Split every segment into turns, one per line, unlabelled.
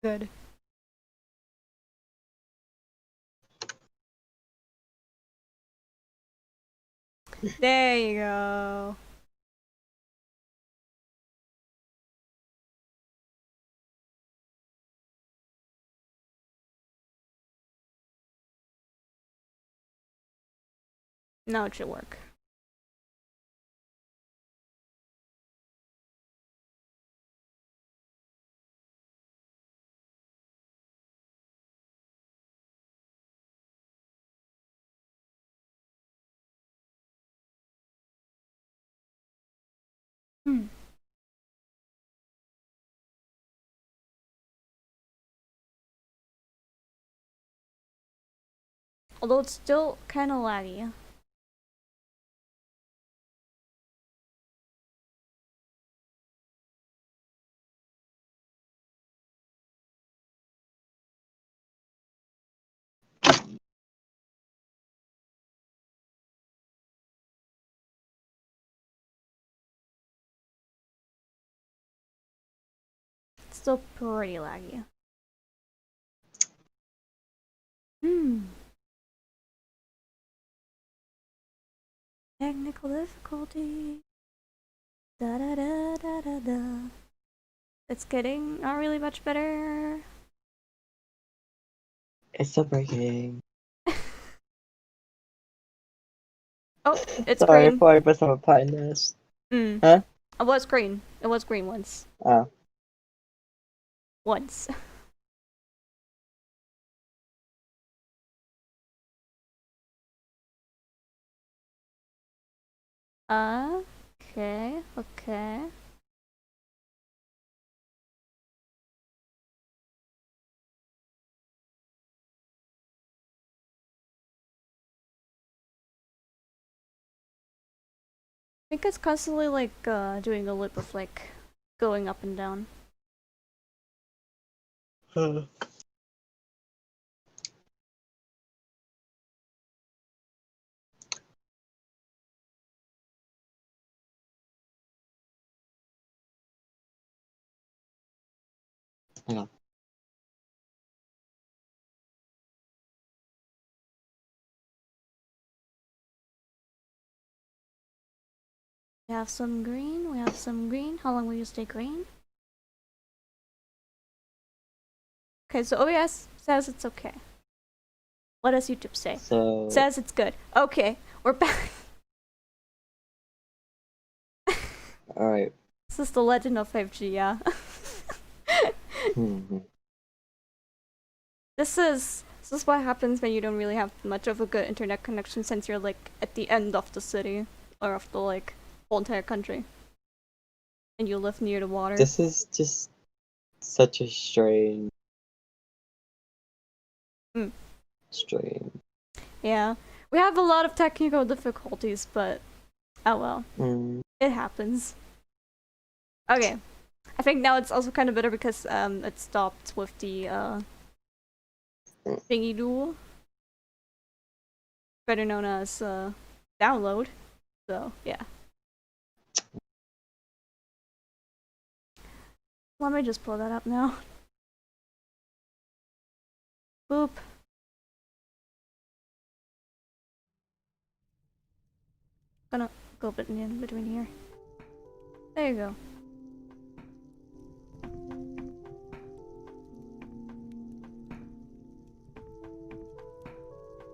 Good. There you go. Now it should work. Hmm. Although it's still kind of laggy. It's still pretty laggy. Hmm. Technical difficulty. Da da da da da da. It's getting not really much better.
It's still breaking.
Oh, it's
Sorry,
green.
40% of a pine nest.
Hmm.
Huh?
It was green. It was green once.
Oh.
Once. Okay. Okay. I think it's constantly like doing a loop of like going up and down.
Hang on.
We have some green. We have some green. How long will you stay green? Okay, so OBS says it's okay. What does YouTube say?
So.
Says it's good. Okay, we're back.
Alright.
This is the legend of 5G, yeah. This is what happens when you don't really have much of a good internet connection since you're like at the end of the city or of the like whole entire country. And you live near the water.
This is just such a strange. Strange.
Yeah. We have a lot of technical difficulties, but oh well. It happens. Okay. I think now it's also kind of better because it stopped with the thingy duel. Better known as download. So yeah. Let me just pull that up now. Boop. Gonna go a bit in between here. There you go.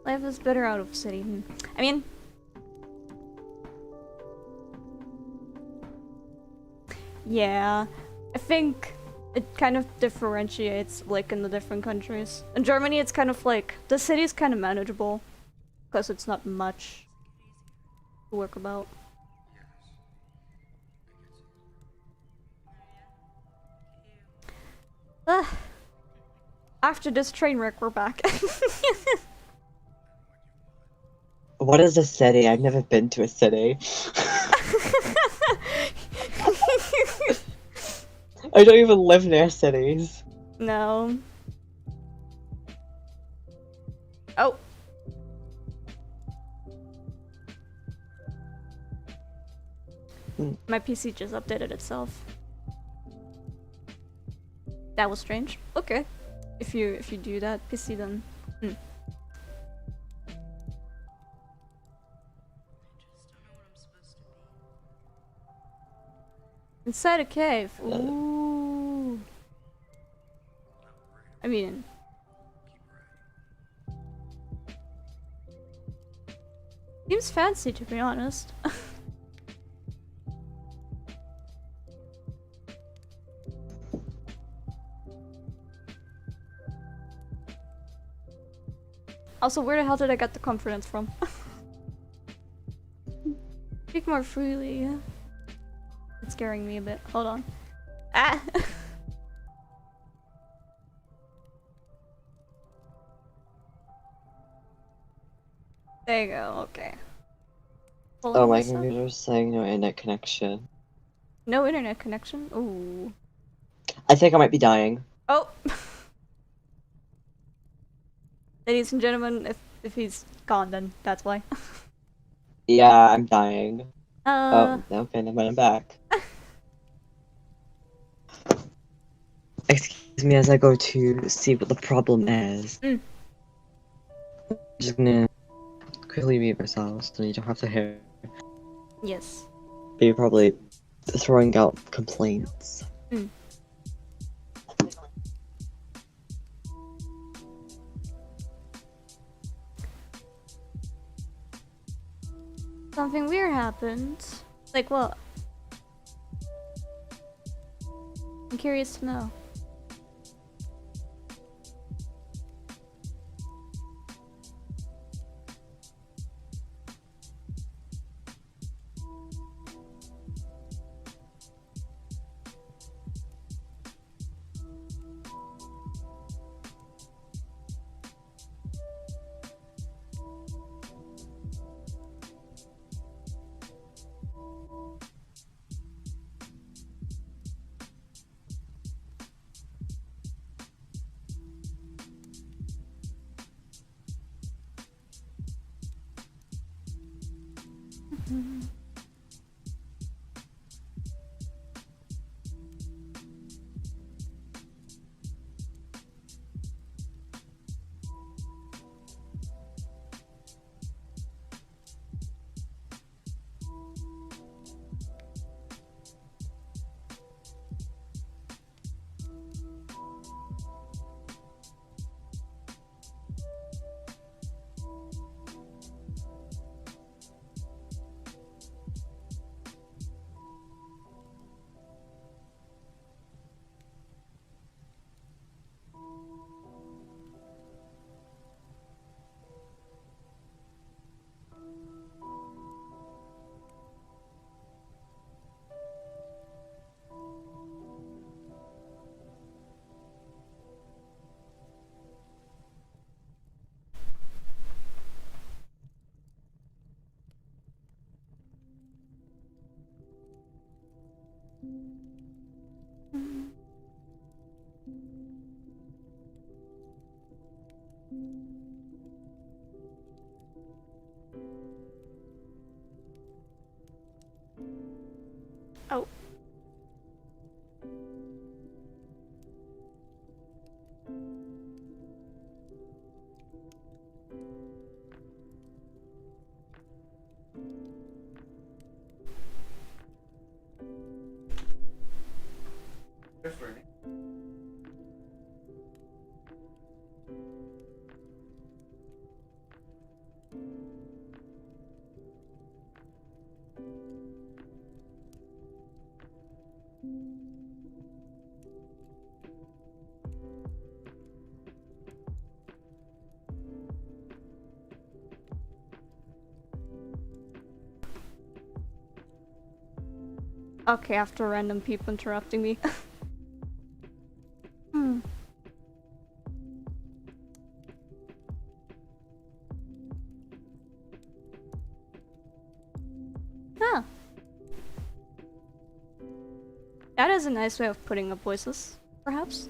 Life is better out of city. I mean, yeah, I think it kind of differentiates like in the different countries. In Germany, it's kind of like the city's kind of manageable because it's not much to work about. After this train wreck, we're back.
What is a city? I've never been to a city. I don't even live near cities.
No. Oh. My PC just updated itself. That was strange. Okay. If you do that, PC then. Inside a cave. Ooh. I mean, seems fancy to be honest. Also, where the hell did I get the confidence from? Speak more freely. It's scaring me a bit. Hold on. Ah! There you go, okay.
Oh, my computer's saying no internet connection.
No internet connection? Ooh.
I think I might be dying.
Oh! Ladies and gentlemen, if he's gone, then that's why.
Yeah, I'm dying. Oh, okay, then I'm back. Excuse me as I go to see what the problem is. Just gonna quickly mute ourselves so you don't have to hear.
Yes.
But you're probably throwing out complaints.
Something weird happened. Like what? I'm curious to know. Oh. Okay, after random people interrupting me. Huh. That is a nice way of putting up voices, perhaps.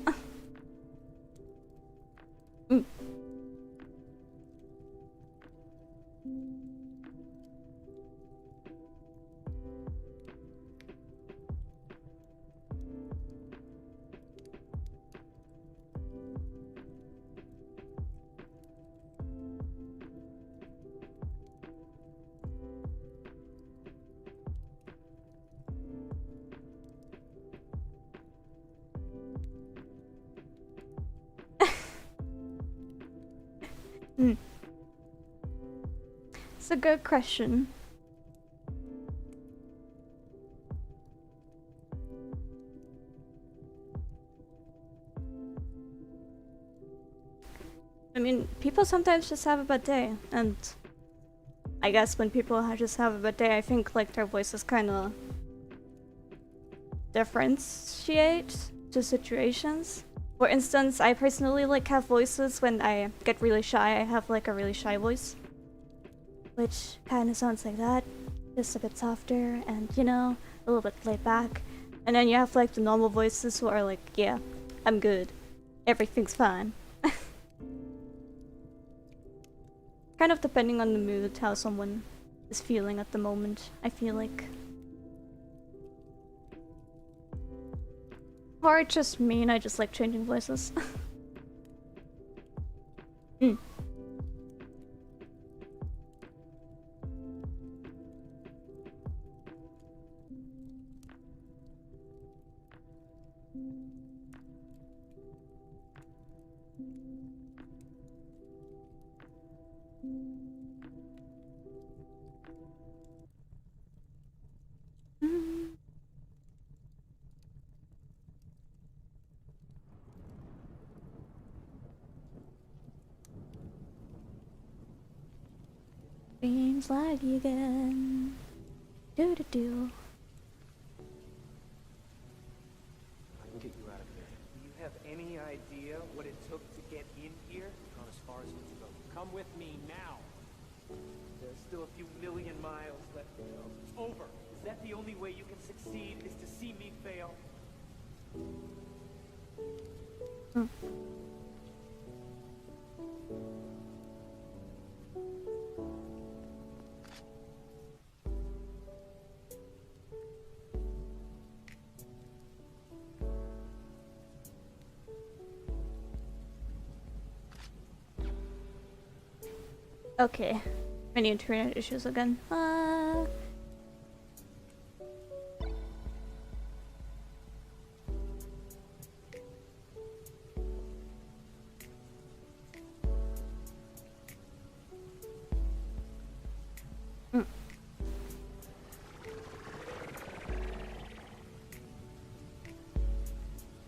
Hmm. It's a good question. I mean, people sometimes just have a bad day, and I guess when people just have a bad day, I think like their voices kind of differentiate to situations. For instance, I personally like have voices when I get really shy. I have like a really shy voice, which kind of sounds like that, just a bit softer and, you know, a little bit laid back. And then you have like the normal voices who are like, yeah, I'm good, everything's fine. Kind of depending on the mood, how someone is feeling at the moment, I feel like. Or it's just me and I just like changing voices. Mm. Mm. Seems laggy again. Do do do.
I can get you out of here. Do you have any idea what it took to get in here? Not as far as you can go. Come with me now. There's still a few million miles left to go. It's over. Is that the only way you can succeed, is to see me fail?
Mm. Okay. Many internet issues again. Mm.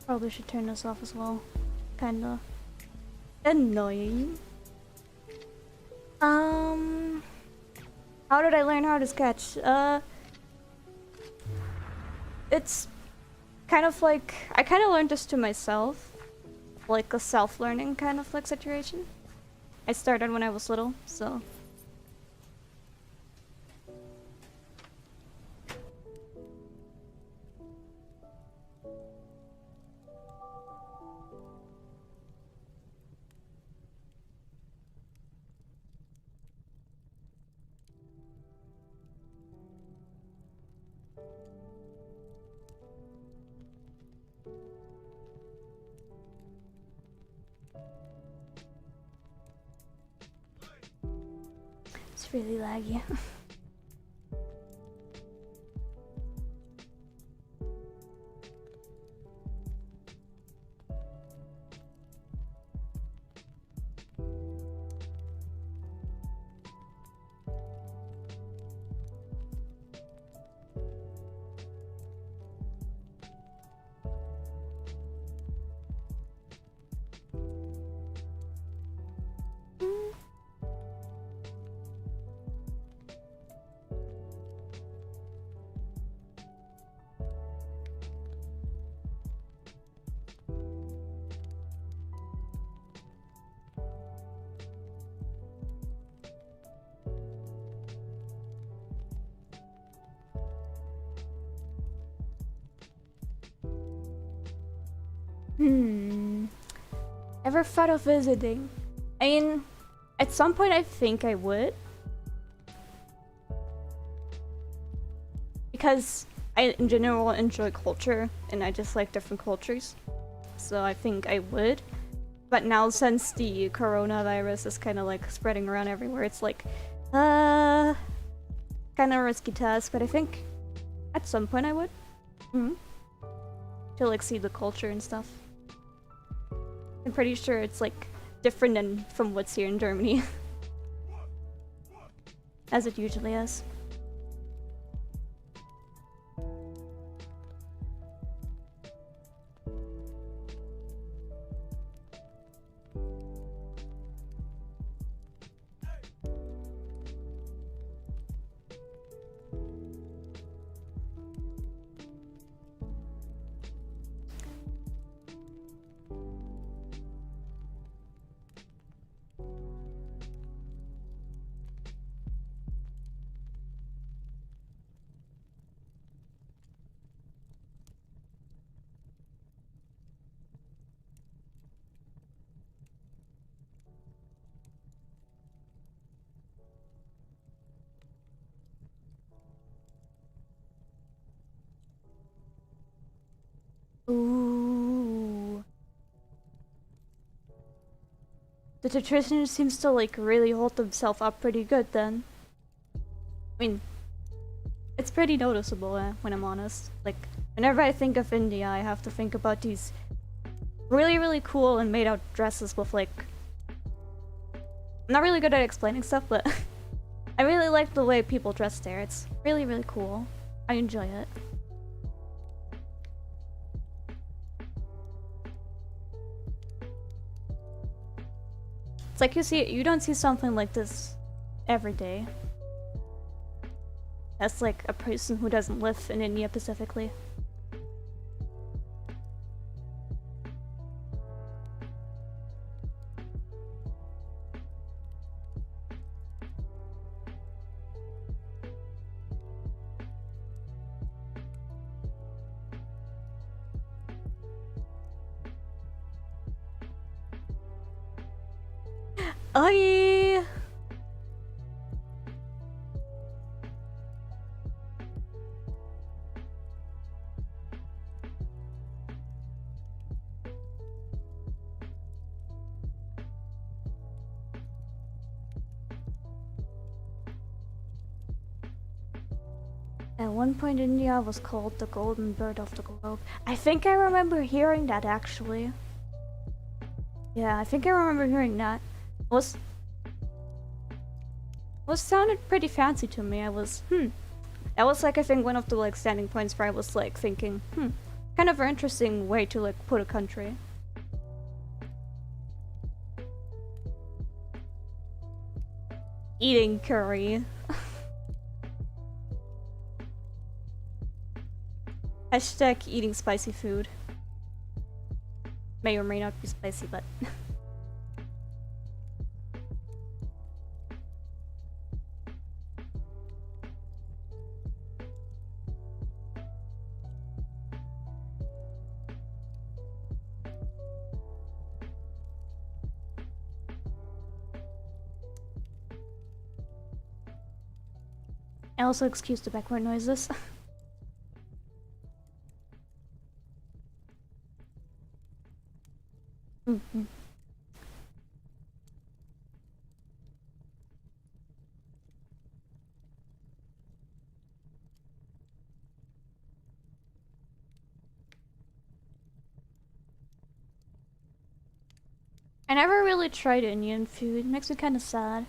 Probably should turn this off as well. Kinda annoying. How did I learn how to sketch? It's kind of like, I kind of learned this to myself. Like a self-learning kind of like situation. I started when I was little, so. It's really laggy. Ever thought of visiting? I mean, at some point I think I would. Because I, in general, enjoy culture, and I just like different cultures. So I think I would. But now, since the coronavirus is kind of like spreading around everywhere, it's like, kind of a risky task, but I think at some point I would. To like see the culture and stuff. I'm pretty sure it's like different than from what's here in Germany. As it usually is. Ooh. The nutrition seems to like really hold themselves up pretty good then. I mean, it's pretty noticeable when I'm honest. Like, whenever I think of India, I have to think about these really cool and made out dresses with like... I'm not really good at explaining stuff, but I really like the way people dress there. It's really cool. I enjoy it. It's like you don't see something like this every day. As like a person who doesn't live in India specifically. Aye. At one point, India was called the golden bird of the globe. I think I remember hearing that actually. Yeah, I think I remember hearing that. Was sounded pretty fancy to me. That was like I think one of the like standing points where I was like thinking, kind of an interesting way to like put a country. Eating curry. Hashtag eating spicy food. May or may not be spicy, but... I also excuse the background noises. I never really tried Indian food. It makes me kind of sad.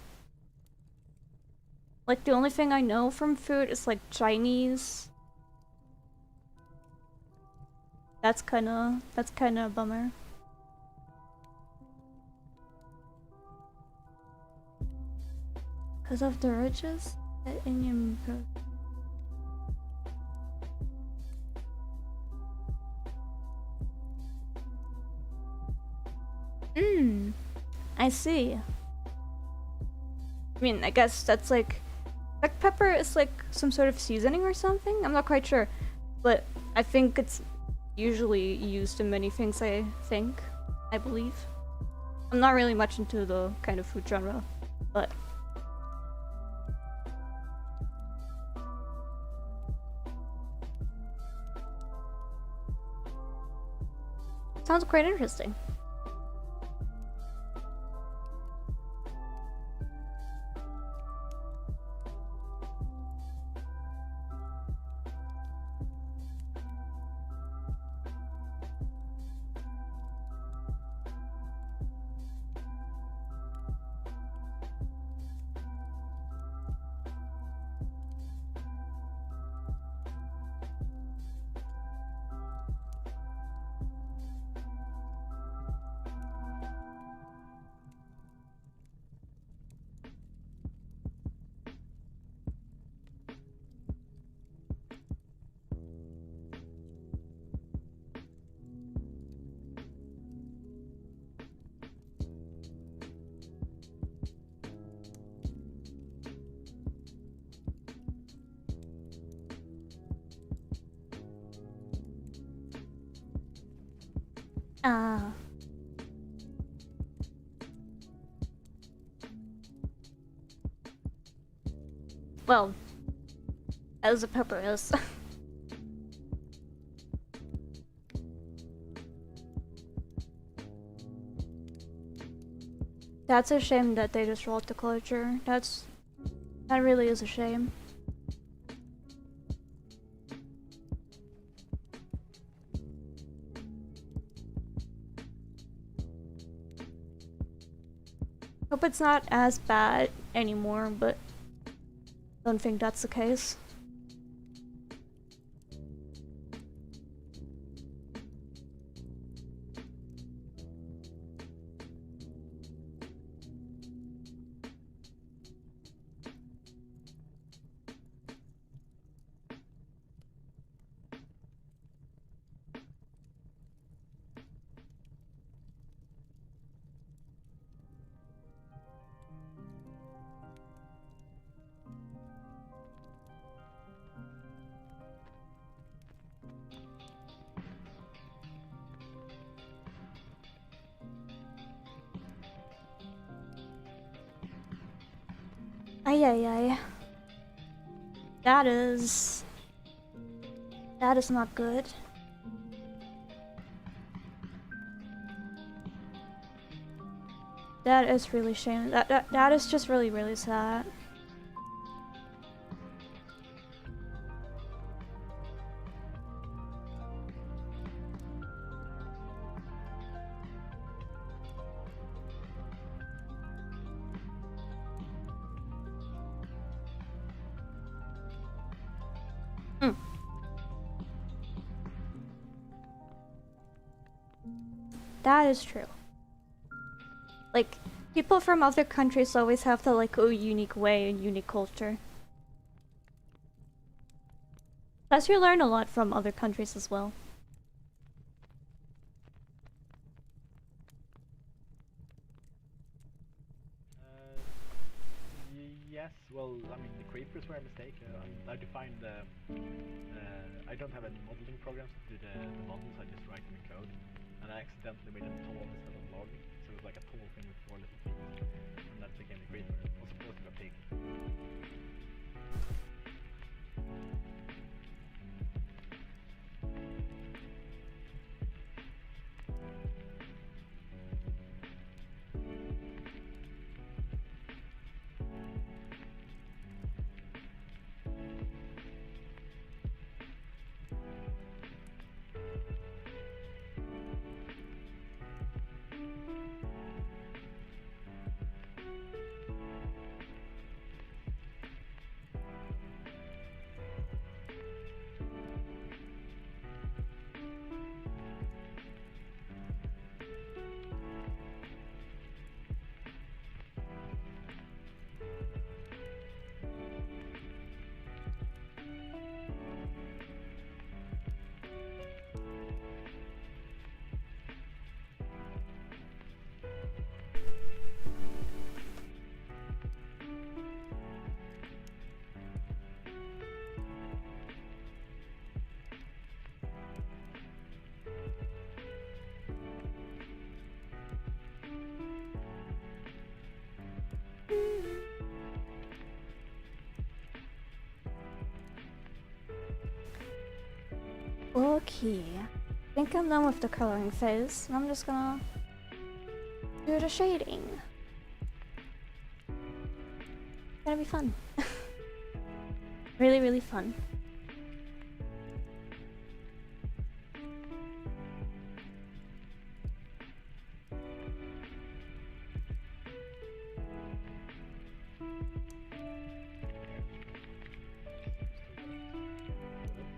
Like, the only thing I know from food is like Chinese. That's kinda a bummer. Because of the riches that Indian food. I see. I mean, I guess that's like... Black pepper is like some sort of seasoning or something? I'm not quite sure. But I think it's usually used in many things, I believe. I'm not really much into the kind of food genre, but... Sounds quite interesting. Ah. Well, as a pepper is. That's a shame that they just wrote the culture. That really is a shame. Hope it's not as bad anymore, but don't think that's the case. Ay ay ay. That is not good. That is really shame. That is just really sad. That is true. Like, people from other countries always have the like a unique way and unique culture. Plus you learn a lot from other countries as well.
Yes, well, I mean, the creepers were a mistake. I defined I don't have any modeling programs to do the models, I just write them in code. And I accidentally made a tall instead of log, so it was like a tall thing with 4 little feet. And that became the creeper. It was supposed to be a pig.
Okay. I think I'm done with the coloring phase. I'm just gonna do the shading. It's gonna be fun. Really fun.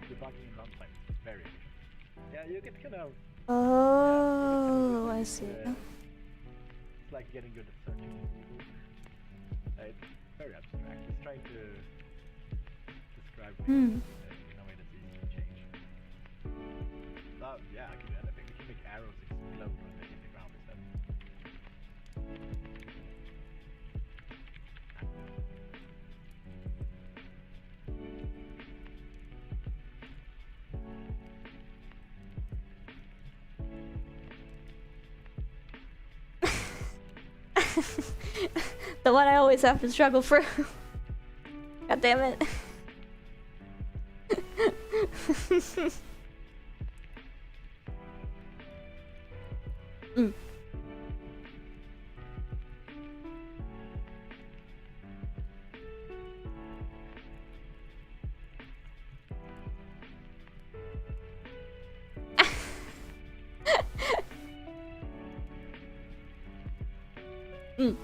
Debugging in runtime is very efficient. Yeah, you get kind of...
Oh, I see.
It's like getting good at searching. It's very abstract. It's trying to describe things in a way that's easy to change. Yeah, I can do anything. We can make arrows explode when they hit the ground instead.
The one I always have to struggle for. God damn it. Mm. Mm.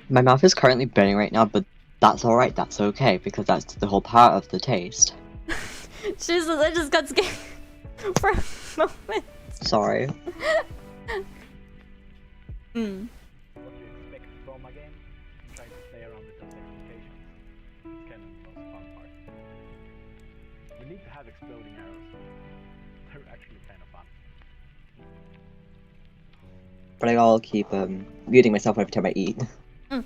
My mouth is currently burning right now, but that's alright, that's okay, because that's the whole part of the taste.
Jesus, I just got scared for a moment.
Sorry.
Mm.
What do you expect from a game? Trying to play around with those expectations. It's kind of the most fun part. We need to have exploding arrows. They're actually kind of fun.
But I'll keep muting myself every time I eat.
Mm.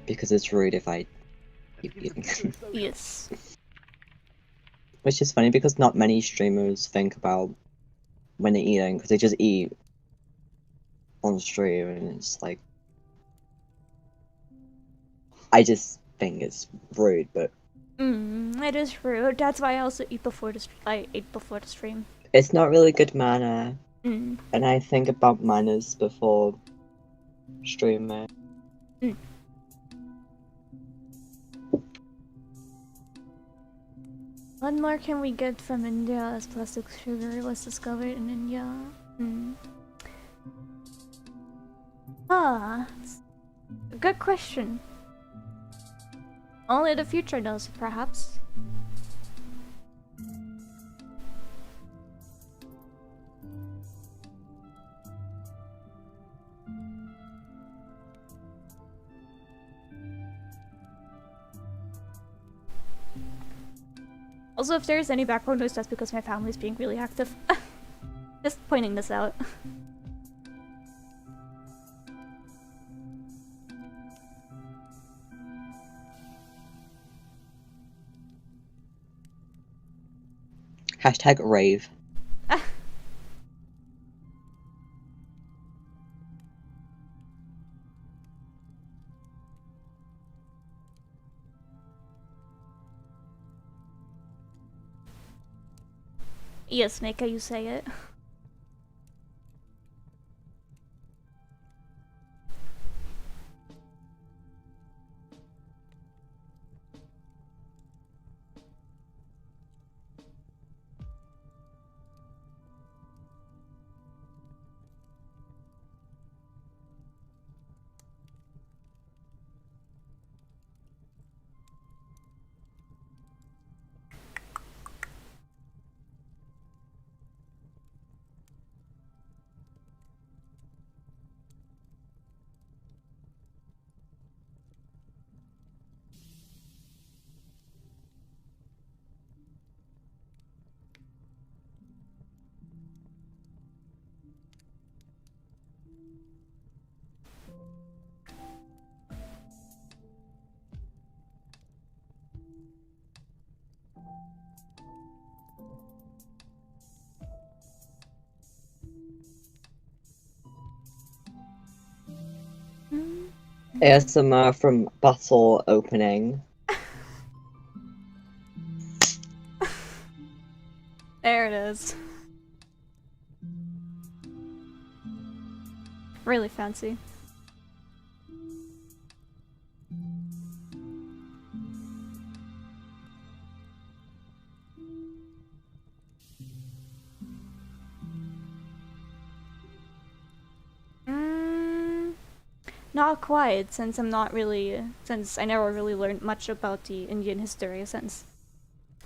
Because it's rude if I keep
It gives
eating.
us so
Yes.
Which is funny because not many streamers think about when they're eating, because they just eat on stream, and it's like... I just think it's rude, but...
It is rude. That's why I also eat before I ate before the stream.
It's not really good manner.
Mm.
And I think about manners before streaming.
Mm. What more can we get from India as plastic sugar was discovered in India? It's a good question. Only the future knows, perhaps. Also, if there's any background noise, that's because my family's being really active. Just pointing this out.
Hashtag rave.
Yes, Mika, you say it.
ASMR from bottle opening.
There it is. Really fancy. not quite, since since I never really learned much about the Indian history, since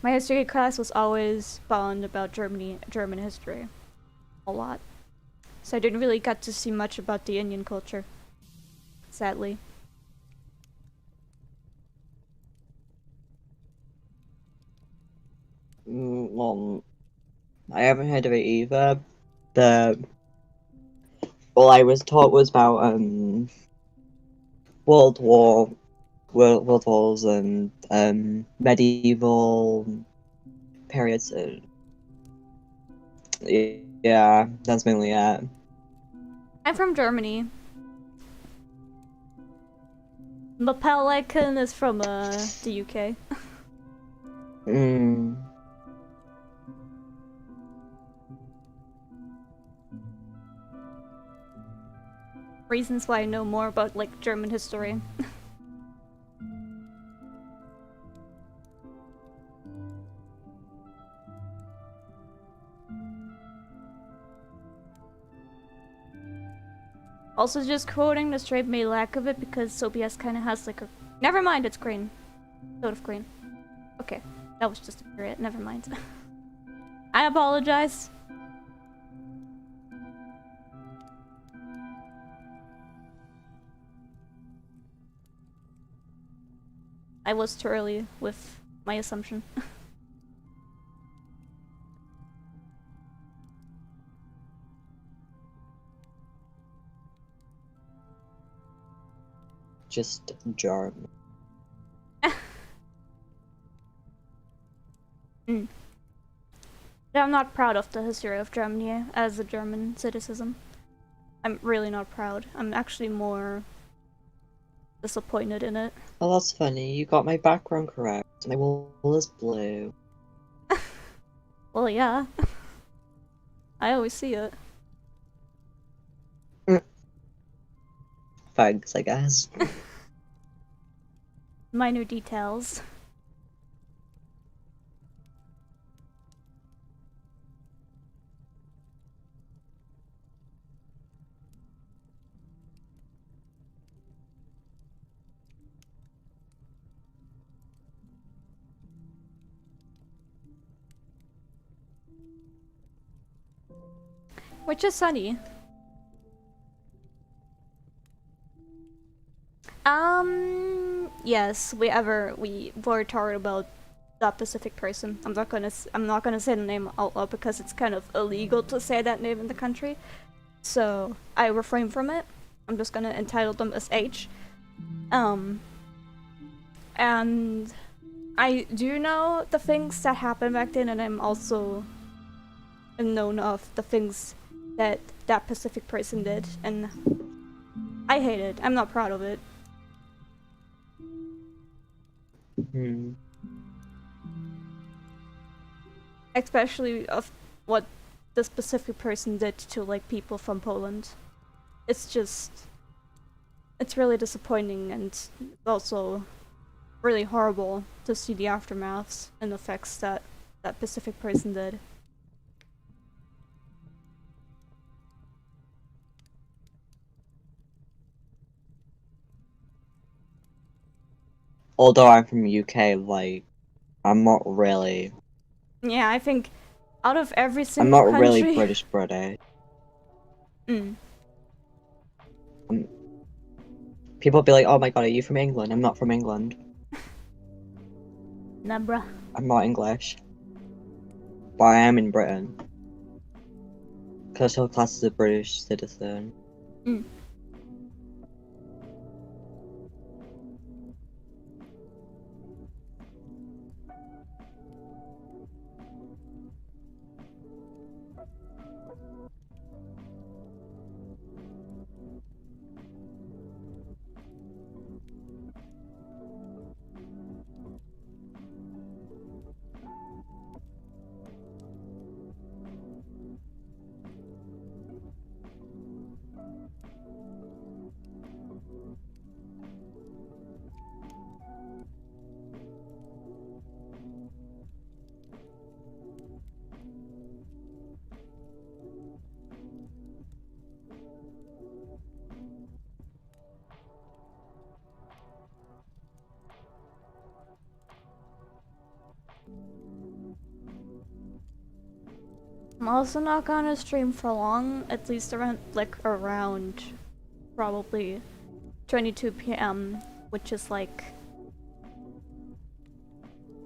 my history class was always bound about German history. A lot. So I didn't really get to see much about the Indian culture. Sadly.
Well, I haven't heard of it either. All I was taught was about World War, World Wars and medieval periods. Yeah, that's mainly it.
I'm from Germany. MEHHH is from the UK.
Mm.
Reasons why I know more about like German history. Also, just quoting the straight may lack of it because Sobias kind of has like a. Never mind, it's green. Sort of green. Okay, that was just a period. Never mind. I apologize. I was too early with my assumption.
Just German.
Mm. But I'm not proud of the history of Germany as a German citizen. I'm really not proud. I'm actually more disappointed in it.
Oh, that's funny. You got my background correct. My wall is blue.
Well, yeah. I always see it.
Thanks, I guess.
Minor details. Which is sunny. Yes, we were talking about that specific person. I'm not gonna say the name out loud because it's kind of illegal to say that name in the country. So I refrain from it. I'm just gonna entitle them as H. And I do know the things that happened back then, and I'm also known of the things that that specific person did, and I hate it. I'm not proud of it.
Hmm.
Especially of what the specific person did to like people from Poland. It's really disappointing, and it's also really horrible to see the aftermaths and effects that that specific person did.
Although I'm from UK, like, I'm not really.
Yeah, I think out of every
I'm
single
not
country.
really British.
Mm.
People be like, "Oh my god, are you from England?" I'm not from England.
Nah, bruh.
I'm not English. But I am in Britain. Because I'm still classed as a British citizen.
Mm. I'm also not gonna stream for long, at least around probably 22 p.m., which is like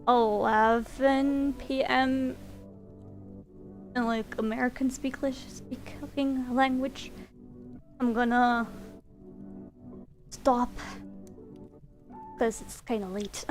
11 p.m. in like American speaking language. I'm gonna stop because it's kind of late.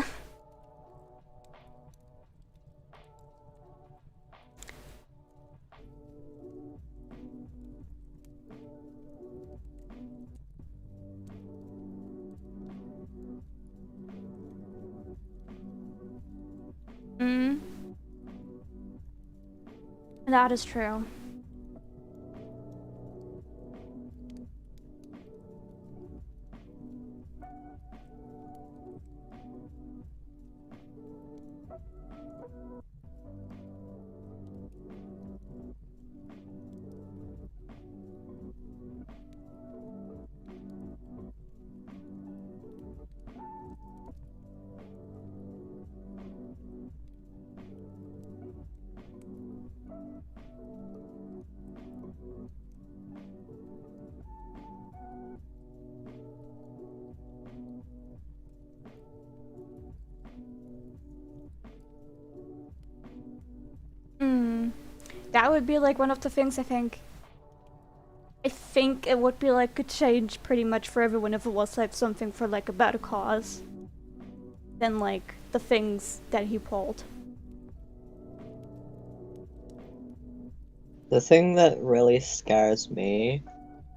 That is true. That would be like one of the things I think it would be like a change pretty much for everyone if it was like something for like a better cause than like the things that he pulled.
The thing that really scares me,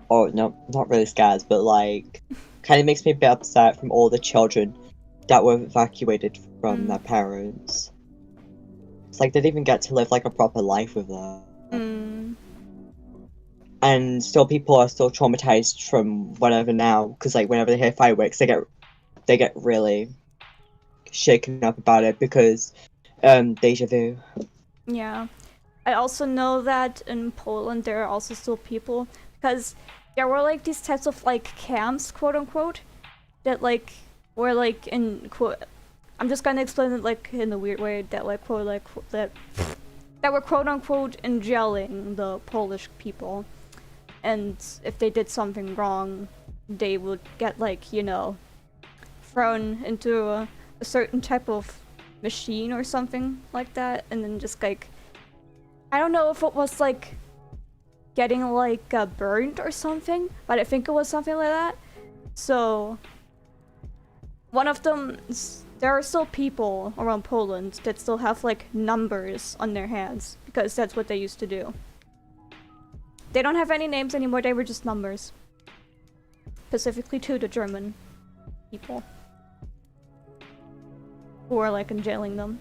or no, not really scares, but like kind of makes me a bit upset from all the children that were evacuated from their parents. It's like they didn't even get to live like a proper life with them. And still people are still traumatized from whatever now, because like whenever they hear fireworks they get really shaken up about it because deja vu.
Yeah. I also know that in Poland there are also still people, because there were like these types of like camps, quote unquote, that like were like in quote. I'm just gonna explain it like in a weird way that like quote like that were quote unquote enjailing the Polish people, and if they did something wrong, they would get like, you know, thrown into a certain type of machine or something like that, and then just like, I don't know if it was like getting like burned or something, but I think it was something like that. So one of them, there are still people around Poland that still have like numbers on their hands because that's what they used to do. They don't have any names anymore, they were just numbers. Specifically to the German people who are like enjailing them.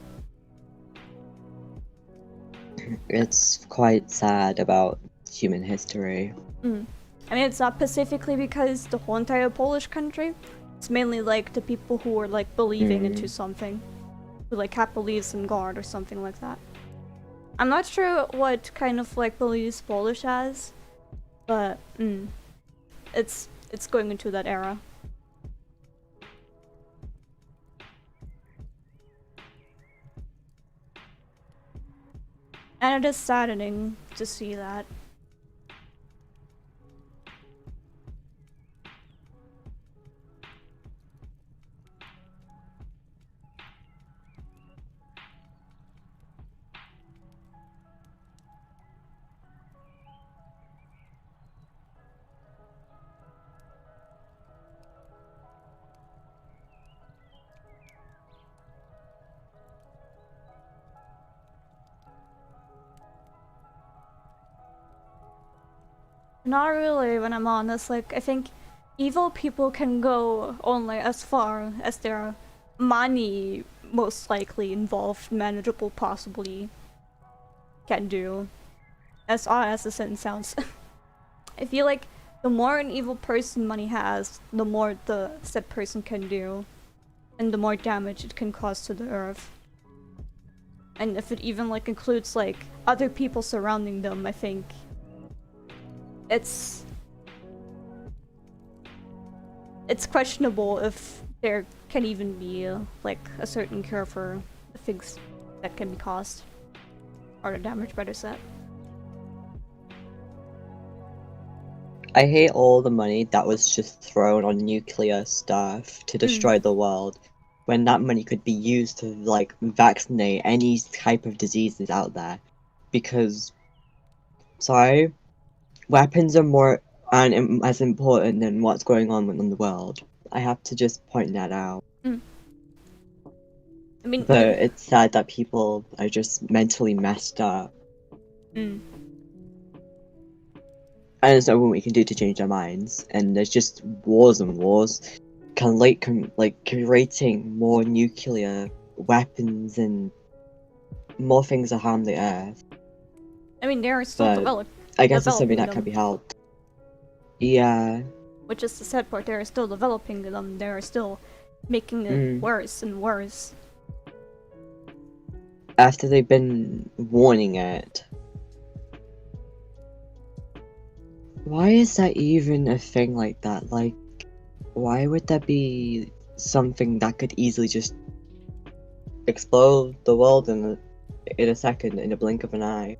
It's quite sad about human history.
I mean, it's not specifically because the whole entire Polish country. It's mainly like the people who are like believing into something, who like have beliefs in God or something like that. I'm not sure what kind of like beliefs Polish has, but it's going into that era. And it is saddening to see that. Not really, when I'm honest. Like, I think evil people can go only as far as their money most likely involved, manageable possibly can do. As odd as the sentence sounds. I feel like the more an evil person money has, the more the said person can do. And the more damage it can cause to the earth. And if it even like includes like other people surrounding them, I think it's questionable if there can even be like a certain cure for the things that can be caused or the damage, better said.
I hate all the money that was just thrown on nuclear stuff to destroy the world, when that money could be used to like vaccinate any type of diseases out there. Because, sorry, weapons are more and as important than what's going on in the world. I have to just point that out.
I mean,
But it's sad that people are just mentally messed up.
mm.
And there's nothing we can do to change their minds. And there's just wars and wars. Like creating more nuclear weapons and more things that harm the earth.
I mean, they're still
But I guess it's something
developing
that can
them.
be helped. Yeah.
Which is the sad part, they're still developing them, they're still making it worse and worse.
After they've been warning it. Why is that even a thing like that? Like, why would that be something that could easily just explode the world in a second, in a blink of an eye?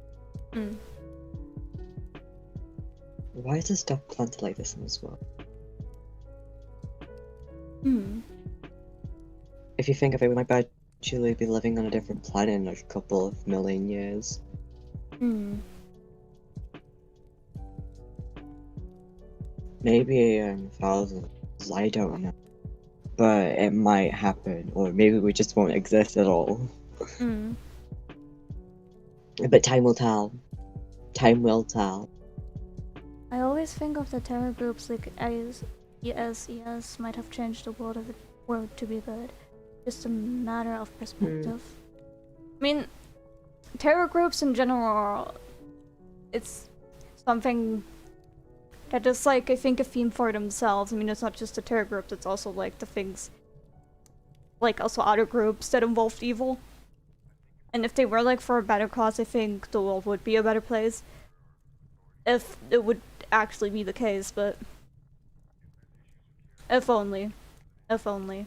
Why is this stuff planted like this in this world? If you think of it, we might actually be living on a different planet in a couple of million years. Maybe thousands, I don't know. But it might happen, or maybe we just won't exist at all. But time will tell. Time will tell.
I always think of the terror groups like IS might have changed the world to be good. Just a matter of perspective. I mean, terror groups in general, it's something that is like, I think, a theme for themselves. I mean, it's not just the terror groups, it's also like the things, like also other groups that involved evil. And if they were like for a better cause, I think the world would be a better place. If it would actually be the case, but if only. If only.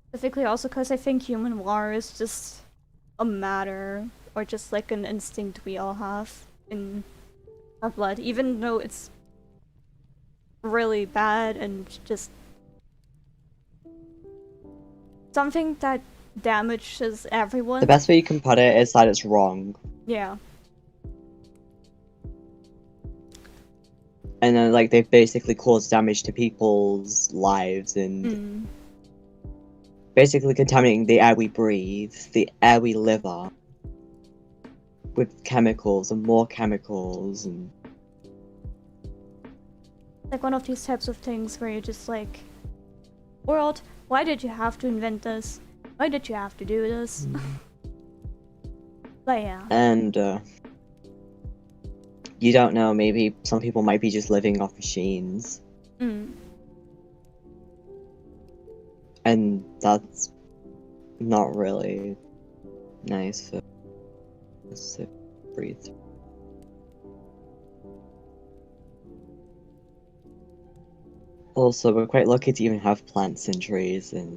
Specifically also because I think human war is just a matter, or just like an instinct we all have in our blood, even though it's really bad and just something that damages everyone.
The best way you can put it is that it's wrong.
Yeah.
And then, like, they've basically caused damage to people's lives and basically contaminating the air we breathe, the air we live on, with chemicals and more chemicals and...
Like one of these types of things where you're just like, world, why did you have to invent this? Why did you have to do this? But yeah.
And, you don't know, maybe some people might be just living off machines. And that's not really nice for us to breathe. Also, we're quite lucky to even have plants and trees, and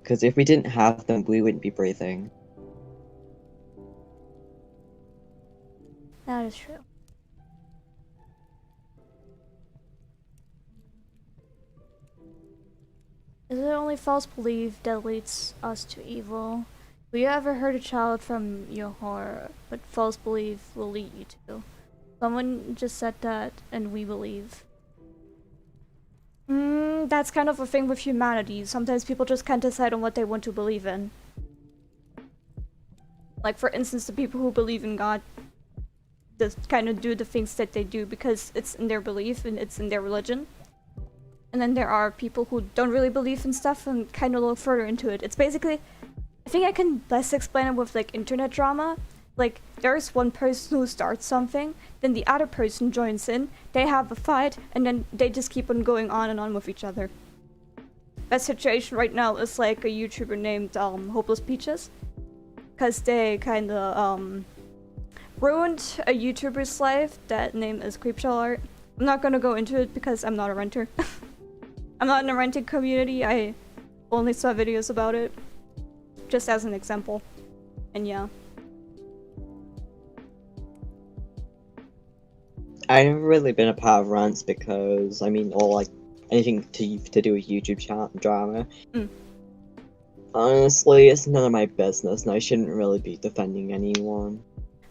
because if we didn't have them, we wouldn't be breathing.
That is true. Is it only false belief that leads us to evil? Have you ever hurt a child from your horror, but false belief will lead you to? Someone just said that, and we believe. That's kind of a thing with humanity. Sometimes people just can't decide on what they want to believe in. Like, for instance, the people who believe in God just kind of do the things that they do because it's in their belief and it's in their religion. And then there are people who don't really believe in stuff and kind of look further into it. It's basically, I think I can best explain it with like internet drama. Like, there's one person who starts something, then the other person joins in, they have a fight, and then they just keep on going on and on with each other. That situation right now is like a YouTuber named Hopeless Peaches. Because they kind of ruined a YouTuber's life. That name is Creepshow Art. I'm not gonna go into it because I'm not a renter. I'm not in a renting community. I only saw videos about it, just as an example. And yeah.
I've never really been a part of rants because, I mean, or like anything to do with YouTube drama.
Mm.
Honestly, it's none of my business, and I shouldn't really be defending anyone.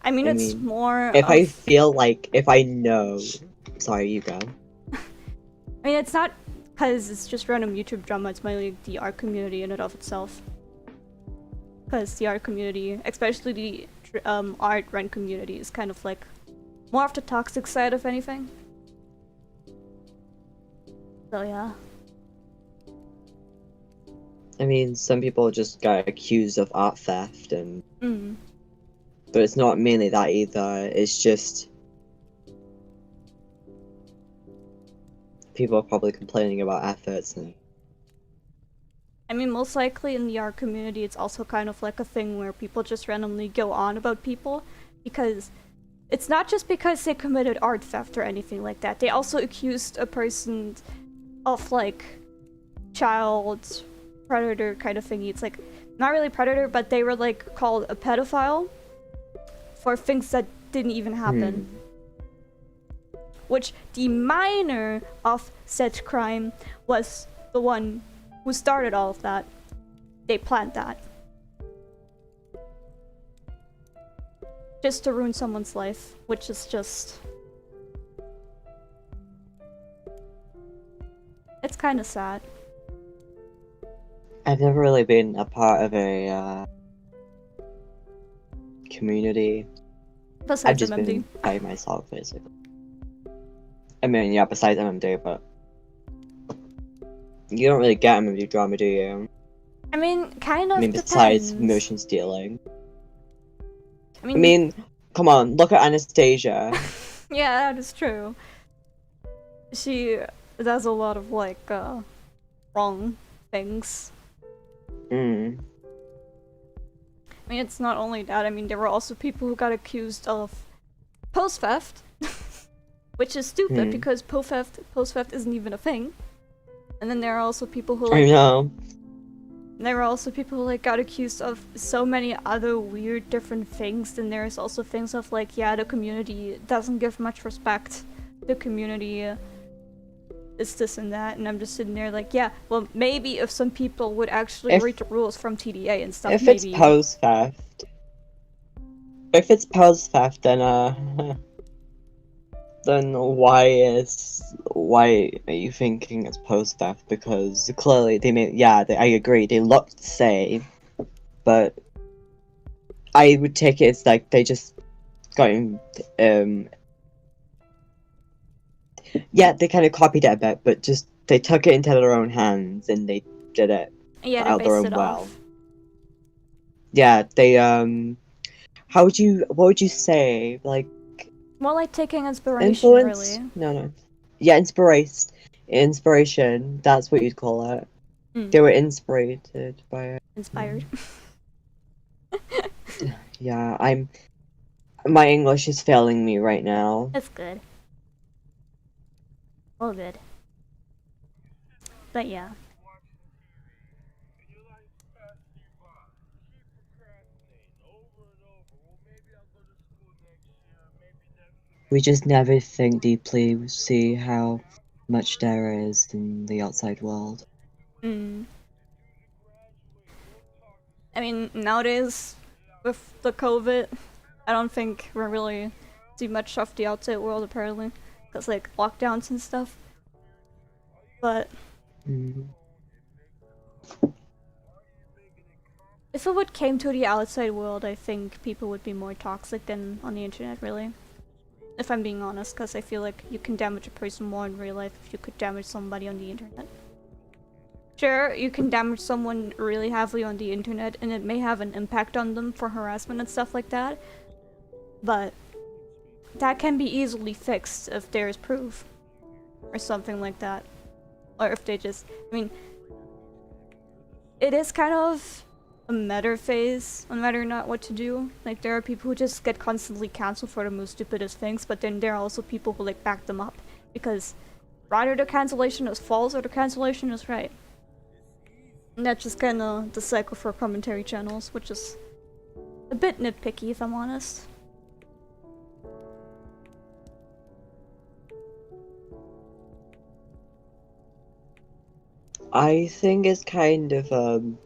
I mean, it's more
if
of...
I feel like, if I know... Sorry, you go.
I mean, it's not because it's just random YouTube drama, it's mainly the art community in and of itself. Because the art community, especially the art rent community, is kind of like more of the toxic side of anything. So yeah.
I mean, some people just got accused of art theft, and
Mm.
but it's not mainly that either. It's just people are probably complaining about efforts, and
I mean, most likely in the art community, it's also kind of like a thing where people just randomly go on about people, because it's not just because they committed art theft or anything like that. They also accused a person of like child predator kind of thingy. It's like not really predator, but they were like called a pedophile for things that didn't even happen. Which the minor of said crime was the one who started all of that. They planned that. Just to ruin someone's life, which is just... It's kind of sad.
I've never really been a part of a community. I've
Besides
just
MMD.
been by myself, basically. I mean, yeah, besides MMD, but you don't really get MMD drama, do you?
I mean, kind of
I mean,
depends.
besides motion stealing.
I
I mean, come on, look at Anastasia.
yeah, that is true. She does a lot of like wrong things.
Mm.
I mean, it's not only that. I mean, there were also people who got accused of post theft, which is stupid because post theft isn't even a thing. And then there are also people who like,
I know.
there were also people who like got accused of so many other weird different things. Then there's also things of like, yeah, the community doesn't give much respect. The community is this and that, and I'm just sitting there like, yeah, well, maybe if some people would actually read the rules from TDA and stuff,
If
maybe...
it's post theft, then why are you thinking it's post theft? Because clearly I agree, they look the same, but I would take it as like they just got yeah, they kind of copied it a bit, but just they took it into their own hands and they did it out their own well. Yeah, they what would you say, like,
more like taking inspiration,
influence?
really.
No. Yeah, inspiration, that's what you'd call it. They were inspired by it.
Inspired.
Yeah, my English is failing me right now.
That's good. All good. But yeah.
We just never think deeply, we see how much there is in the outside world.
I mean, nowadays, with the COVID, I don't think we're really see much of the outside world, apparently. Because, like, lockdowns and stuff. But... if it would came to the outside world, I think people would be more toxic than on the internet, really. If I'm being honest, because I feel like you can damage a person more in real life if you could damage somebody on the internet. Sure, you can damage someone really heavily on the internet, and it may have an impact on them for harassment and stuff like that, but that can be easily fixed if there is proof, or something like that. Or if they just, I mean, it is kind of a meta phase on whether or not what to do. Like, there are people who just get constantly cancelled for the most stupidest things, but then there are also people who like back them up because either the cancellation is false or the cancellation is right. And that's just kind of the cycle for commentary channels, which is a bit nitpicky if I'm honest.
I think it's kind of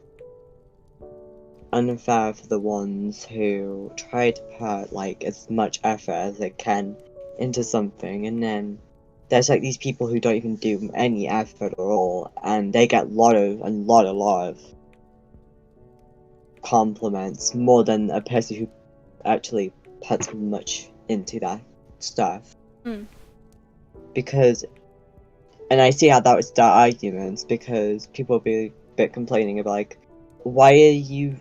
unfair for the ones who try to put like as much effort as they can into something, and then there's like these people who don't even do any effort at all, and they get a lot of compliments more than a person who actually puts much into that stuff. Because, and I see how that would start arguments, because people will be a bit complaining about like, why are you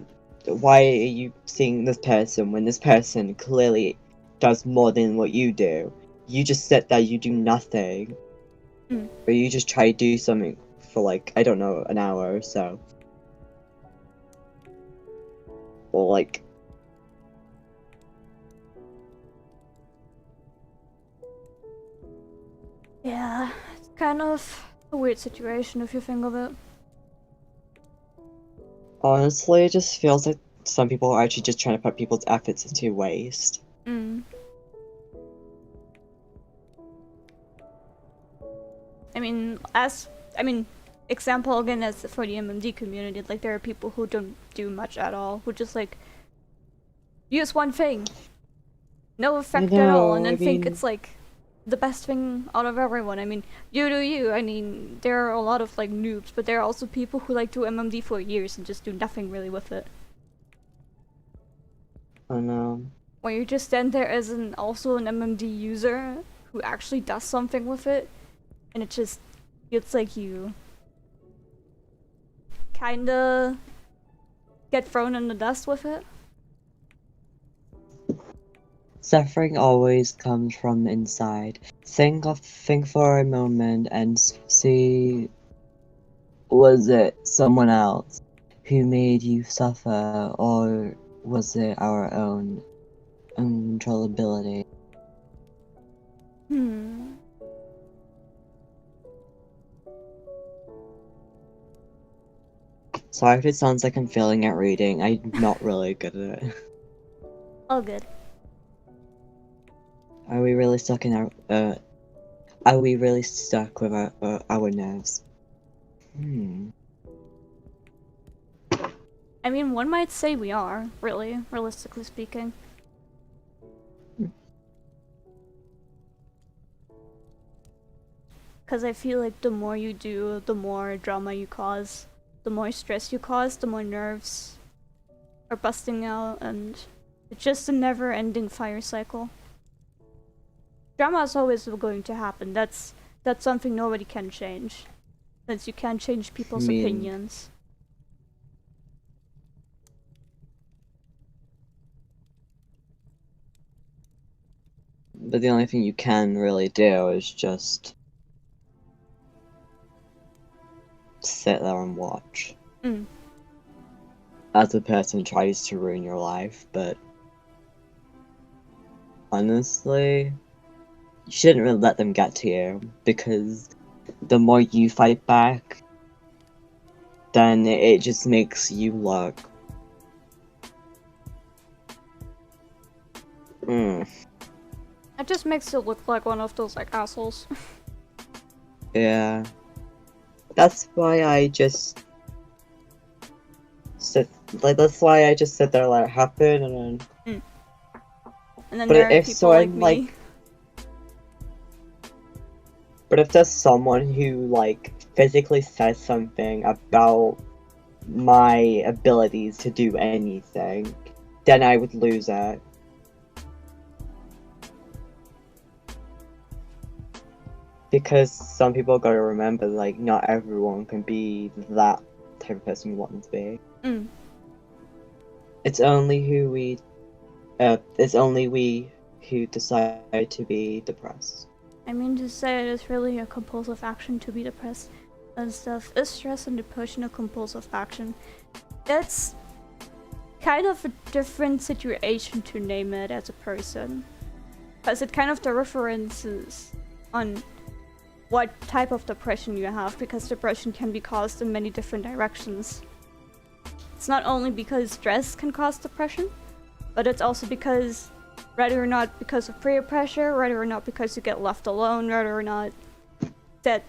seeing this person when this person clearly does more than what you do? You just sit there, you do nothing. Or you just try to do something for like, I don't know, an hour or so. Or like...
Yeah, it's kind of a weird situation if you think of it.
Honestly, it just feels like some people are actually just trying to put people's efforts into waste.
I mean, example again as for the MMD community, like there are people who don't do much at all, who just like use one thing, no effect at all, and then think it's like the best thing out of everyone. I mean, you do you. I mean, there are a lot of like noobs, but there are also people who like do MMD for years and just do nothing really with it.
I know.
Where you just stand there as also an MMD user who actually does something with it, and it just feels like you kinda get thrown in the dust with it.
Suffering always comes from inside. Think for a moment and see, was it someone else who made you suffer, or was it our own uncontrollability? Sorry if it sounds like I'm failing at reading. I'm not really good at it.
All good.
Are we really stuck in are we really stuck with our nerves?
I mean, one might say we are, really, realistically speaking. Because I feel like the more you do, the more drama you cause, the more stress you cause, the more nerves are busting out, and it's just a never-ending fire cycle. Drama is always going to happen. That's something nobody can change. Since you can't change people's opinions.
But the only thing you can really do is just sit there and watch. As a person tries to ruin your life, but honestly, you shouldn't really let them get to you, because the more you fight back, then it just makes you look...
It just makes it look like one of those like assholes.
Yeah. That's why I just sit there, let it happen, and then...
And then
But
there are
if
people
someone,
like me.
But if there's someone who, like, physically says something about my abilities to do anything, then I would lose it. Because some people gotta remember, like, not everyone can be that type of person you want them to be. It's only we who decide to be depressed.
I mean to say it is really a compulsive action to be depressed and stuff. Is stress and depression a compulsive action? It's kind of a different situation to name it as a person. Because it kind of the references on what type of depression you have, because depression can be caused in many different directions. It's not only because stress can cause depression, but it's also because, whether or not because of peer pressure, whether or not because you get left alone, whether or not that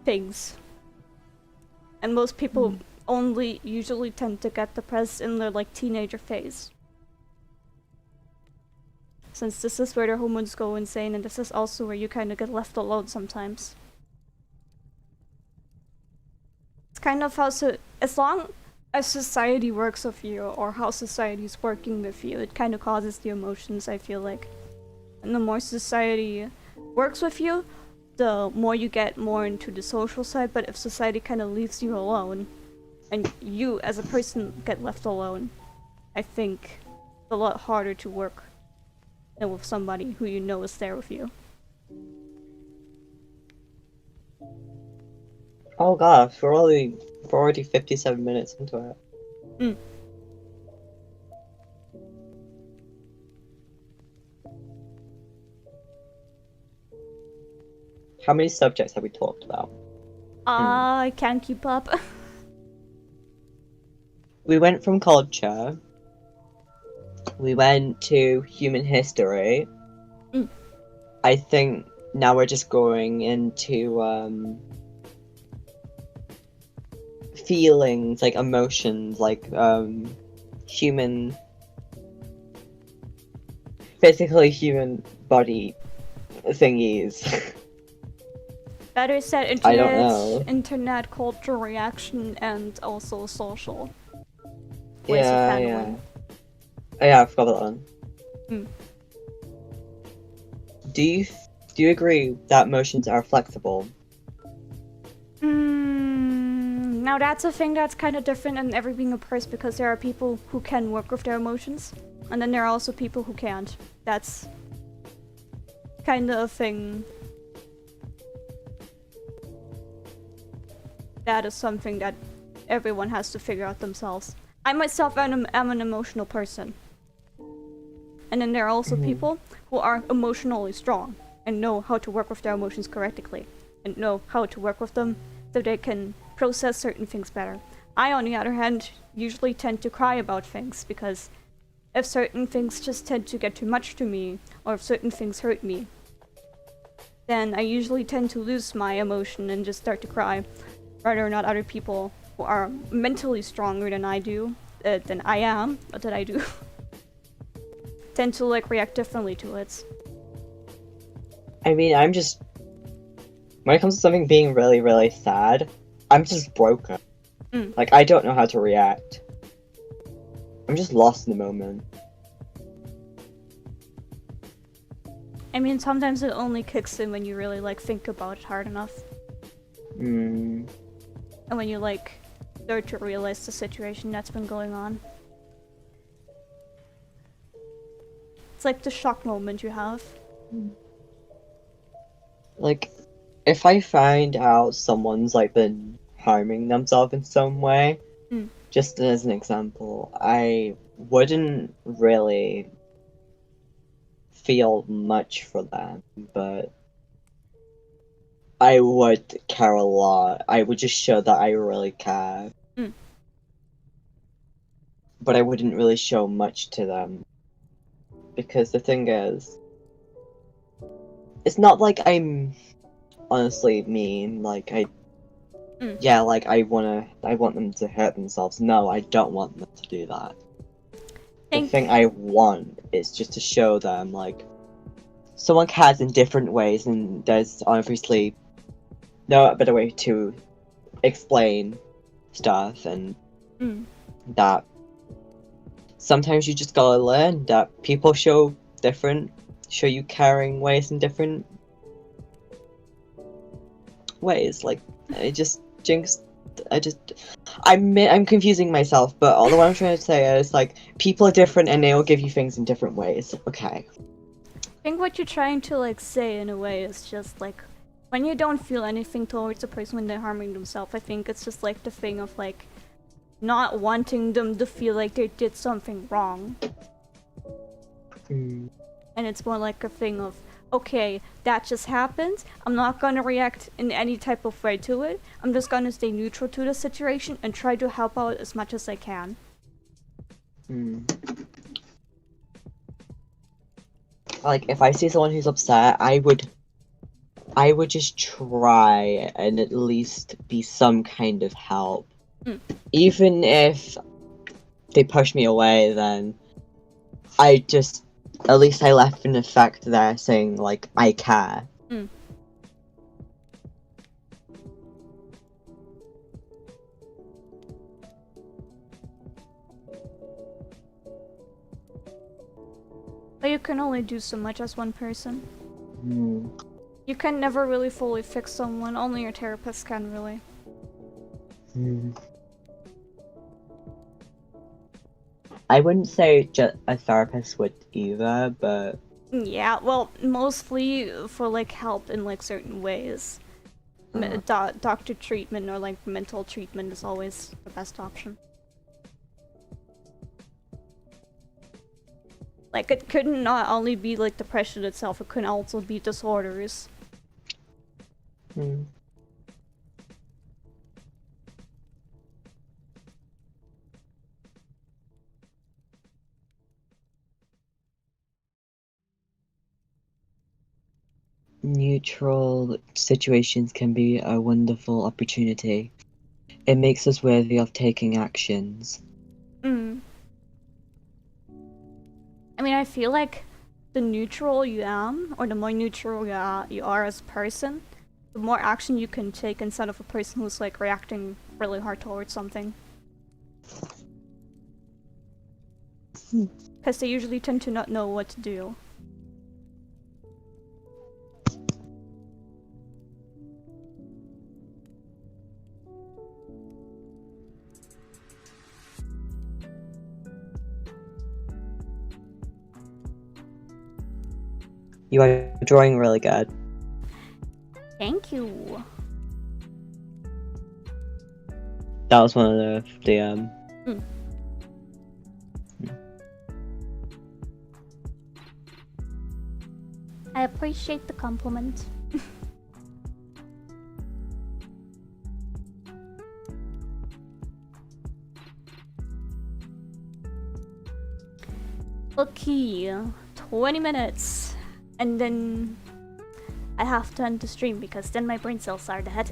things. And most people only usually tend to get depressed in their like teenager phase. Since this is where their hormones go insane, and this is also where you kind of get left alone sometimes. It's kind of how as long as society works with you, or how society is working with you, it kind of causes the emotions, I feel like. And the more society works with you, the more you get more into the social side. But if society kind of leaves you alone, and you as a person get left alone, I think it's a lot harder to work than with somebody who you know is there with you.
Oh gosh, we're already 57 minutes into it.
Mm.
How many subjects have we talked about?
I can't keep up.
We went from culture. We went to human history.
Mm.
I think now we're just going into feelings, like emotions, like human, physically human body thingies.
Better said,
I don't know.
internet culture reaction, and also social ways of
Yeah.
handling.
Oh, yeah, I forgot that one.
Mm.
Do you agree that emotions are flexible?
Now that's a thing that's kind of different in every being a person, because there are people who can work with their emotions, and then there are also people who can't. That's kind of a thing. That is something that everyone has to figure out themselves. I myself am an emotional person. And then there are also people who are emotionally strong and know how to work with their emotions correctly, and know how to work with them so they can process certain things better. I, on the other hand, usually tend to cry about things, because if certain things just tend to get too much to me, or if certain things hurt me, then I usually tend to lose my emotion and just start to cry. Whether or not other people who are mentally stronger than I do, than I am, or that I do, tend to like react differently to it.
I mean, I'm just, when it comes to something being really, really sad, I'm just broken.
Mm.
Like, I don't know how to react. I'm just lost in the moment.
I mean, sometimes it only kicks in when you really like think about it hard enough.
Hmm.
And when you like start to realize the situation that's been going on. It's like the shock moment you have.
Like, if I find out someone's like been harming themselves in some way, just as an example, I wouldn't really feel much for them, but I would care a lot. I would just show that I really care.
Mm.
But I wouldn't really show much to them. Because the thing is, it's not like I'm honestly mean, like yeah, like I want them to hurt themselves. No, I don't want them to do that. The thing I want is just to show them, like, someone cares in different ways, and there's obviously no better way to explain stuff, and that sometimes you just gotta learn that people show you caring ways in different ways. Like, I'm confusing myself, but all what I'm trying to say is, like, people are different and they'll give you things in different ways. Okay.
I think what you're trying to like say in a way is just like, when you don't feel anything towards a person when they're harming themselves, I think it's just like the thing of like not wanting them to feel like they did something wrong. And it's more like a thing of okay, that just happened. I'm not gonna react in any type of way to it. I'm just gonna stay neutral to the situation and try to help out as much as I can.
Like, if I see someone who's upset, I would just try and at least be some kind of help. Even if they push me away, then at least I left an effect there saying, like, I care.
But you can only do so much as one person.
Hmm.
You can never really fully fix someone, only your therapist can really.
I wouldn't say just a therapist would either, but
Yeah, well, mostly for like help in like certain ways. Doctor treatment or like mental treatment is always the best option. Like, it could not only be like depression itself, it could also be disorders.
Neutral situations can be a wonderful opportunity. It makes us worthy of taking actions.
I mean, I feel like the neutral you am, or the more neutral you are as a person, the more action you can take instead of a person who's like reacting really hard towards something. Because they usually tend to not know what to do.
You are drawing really good.
Thank you.
That was one of the
I appreciate the compliment. Okay, 20 minutes. And then I have to end the stream because then my brain cells are dead.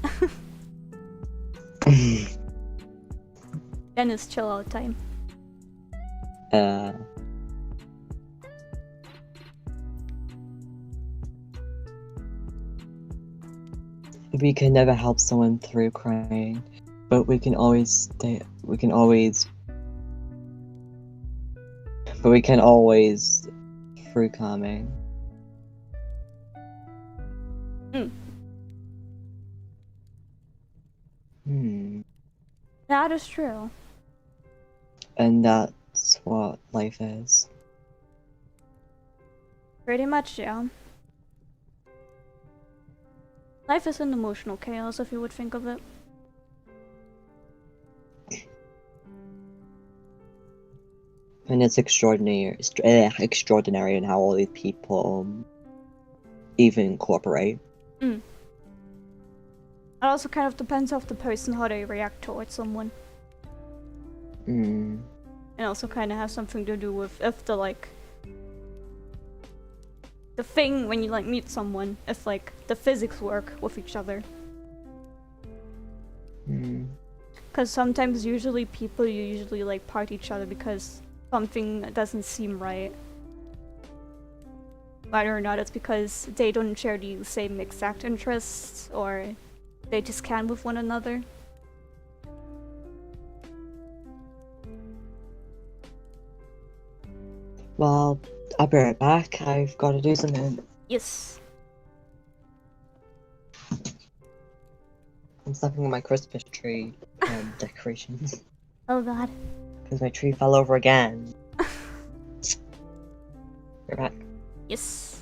Then it's chill out time.
We can never help someone through crying, but we can always through calming.
That is true.
And that's what life is.
Pretty much, yeah. Life is an emotional chaos, if you would think of it.
And it's extraordinary in how all these people even cooperate.
It also kind of depends on the person, how they react towards someone. And also kind of has something to do with if the like the thing when you like meet someone, if like the physics work with each other. Because sometimes people usually like part each other because something doesn't seem right. Whether or not it's because they don't share the same exact interests or they just can't with one another.
Well, I'll be right back. I've got to do something.
Yes.
I'm stepping on my Christmas tree decorations.
Oh god.
Because my tree fell over again. You're back.
Yes.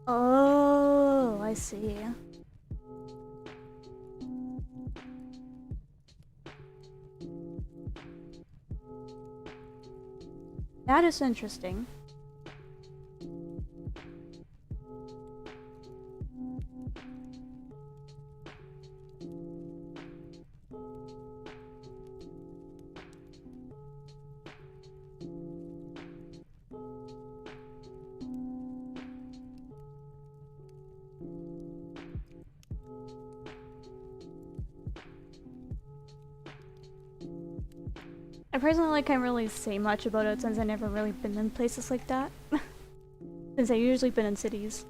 Oh, I see. That is interesting. I personally can't really say much about it since I've never really been in places like that. Since I've usually been in cities.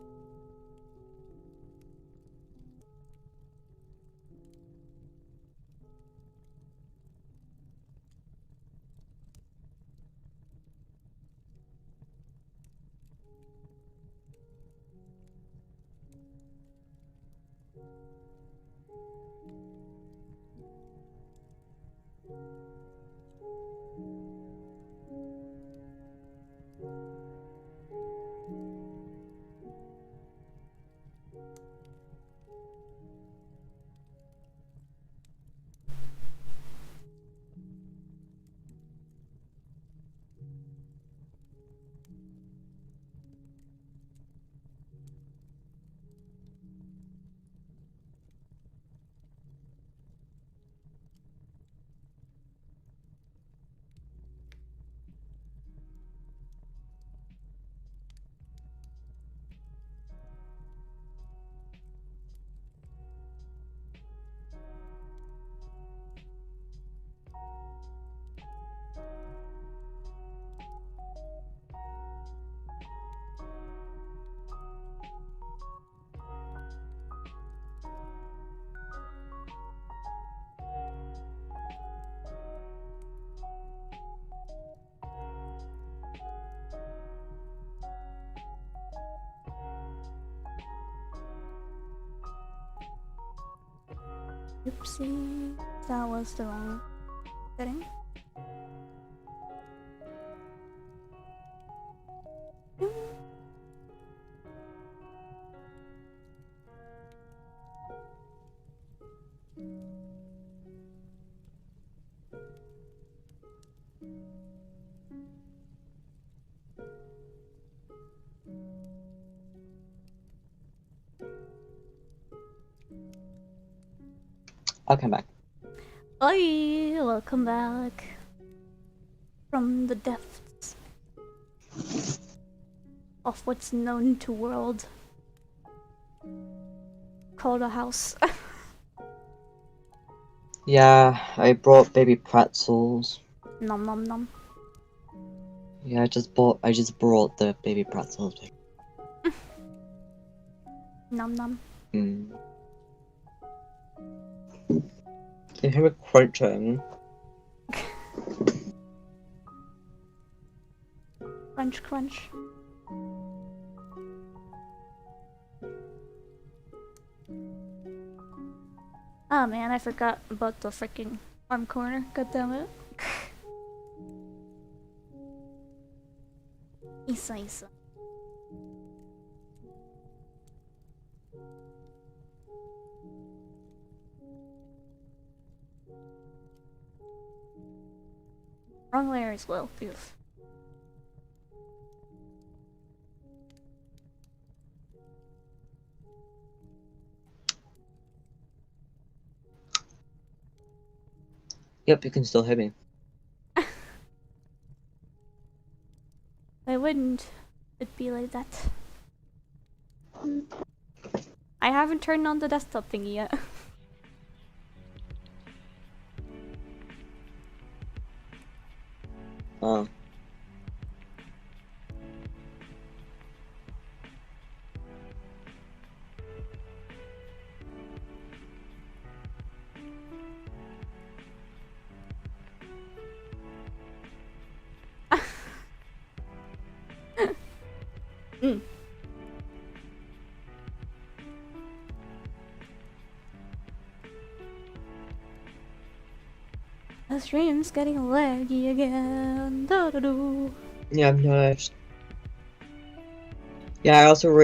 Oopsie. That was the wrong setting.
I'll come back.
Oi, welcome back from the depths of what's known to world called a house.
Yeah, I brought baby pretzels.
Nom nom nom.
Yeah, I just brought the baby pretzels.
Nom nom.
Mm. Can you hear me crunching?
Crunch crunch. Oh man, I forgot about the freaking arm corner. God damn it. Isa isa. Wrong layer as well. Oof.
Yep, you can still hear me.
Why wouldn't it be like that? I haven't turned on the desktop thingy yet.
Oh.
Mm. The stream's getting laggy again. Da -da -doo.
Yeah, I've noticed. Yeah, I also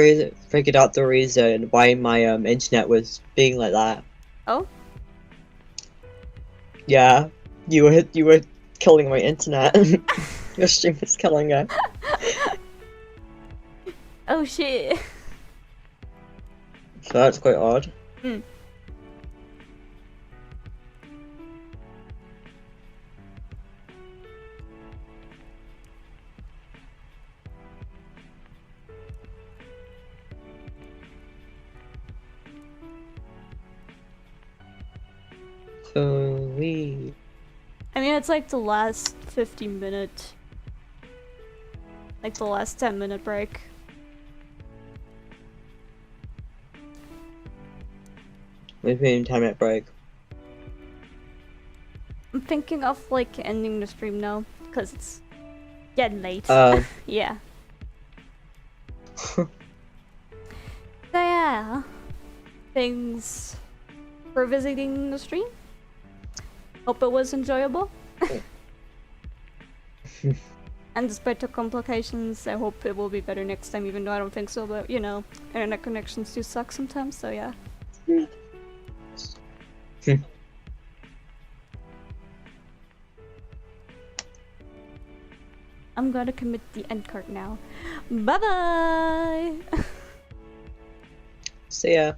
figured out the reason why my internet was being like that.
Oh?
Yeah, you were killing my internet. Your stream was killing it.
Oh shit.
So that's quite odd.
Hmm.
So we.
I mean, it's like the last 50-minute, like the last 10-minute break.
We've been 10-minute break.
I'm thinking of like ending the stream now, because it's getting late. Yeah. So yeah, thanks for visiting the stream. Hope it was enjoyable. And despite the complications, I hope it will be better next time, even though I don't think so, but you know, internet connections do suck sometimes, so yeah. I'm gonna commit the end card now. Bye bye!
See ya.